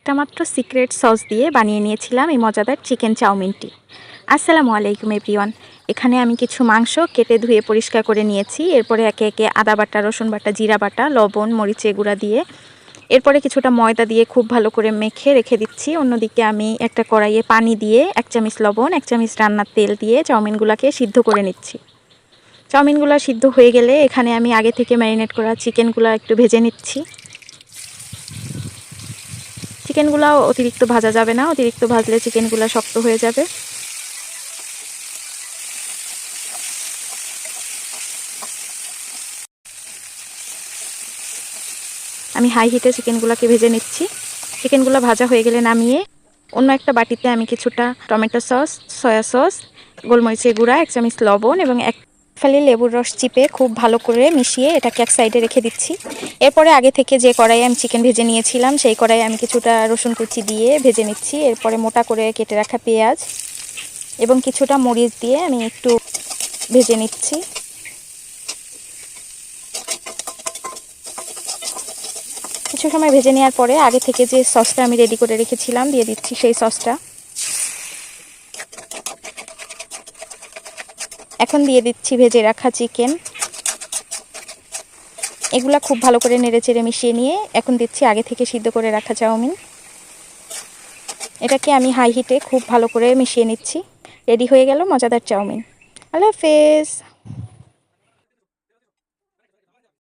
একটা মাত্র secret sauce দিয়ে বানিয়ে নিয়েছিলাম এই মজাদার চিকেন চাউমিনটি। আসসালামু আলাইকুম এভরিওয়ান। এখানে আমি কিছু মাংস কেটে ধুয়ে পরিষ্কার করে নিয়েছি। এরপরে একে একে আদা বাটা, রসুন বাটা, জিরা বাটা, লবণ, মরিচের গুঁড়া দিয়ে এরপরে কিছুটা ময়দা দিয়ে খুব ভালো করে মেখে রেখে দিচ্ছি। অন্যদিকে আমি একটা কড়াইয়ে পানি দিয়ে 1 চামচ লবণ, 1 চামচ রান্নার তেল দিয়ে চাউমিনগুলোকে সিদ্ধ করে নিচ্ছি। চাউমিনগুলো সিদ্ধ হয়ে গেলে এখানে আমি আগে থেকে ম্যারিনেট করা চিকেনগুলো একটু ভেজে নিচ্ছি। চিকেনগুলো অতিরিক্ত ভাজা যাবে না, অতিরিক্ত ভাজলে চিকেনগুলো শক্ত হয়ে যাবে। আমি হাই হিটে চিকেনগুলোকে ভেজে নিচ্ছি। চিকেনগুলো ভাজা হয়ে গেলে নামিয়ে অন্য একটা বাটিতে আমি কিছুটা টমেটো সস, সয়া সস, গোলমরিচের গুঁড়া, 1 চামচ লবণ এবং 1 ফালি লেবুর রস চিপে খুব ভালো করে মিশিয়ে এটাকে এক সাইডে রেখে দিচ্ছি। এরপরে আগে থেকে যে কড়াইয়ে আমি চিকেন ভেজে নিয়েছিলাম সেই কড়াইয়ে আমি কিছুটা রসুন কুচি দিয়ে ভেজে নিচ্ছি। এরপরে মোটা করে কেটে রাখা পেঁয়াজ এবং কিছুটা মরিচ দিয়ে আমি একটু ভেজে নিচ্ছি। কিছু সময় ভেজে নেওয়ার পরে আগে থেকে যে সসটা আমি রেডি করে রেখেছিলাম দিয়ে দিচ্ছি সেই সসটা। এখন দিয়ে দিচ্ছি ভেজে রাখা চিকেন। এগুলা খুব ভালো করে নেড়েচেড়ে মিশিয়ে নিয়ে এখন দিচ্ছি আগে থেকে সিদ্ধ করে রাখা চাউমিন। এটাকে আমি হাই হিটে খুব ভালো করে মিশিয়ে নিচ্ছি। রেডি হয়ে গেল মজাদার চাউমিন। আল্লাহ হাফেজ।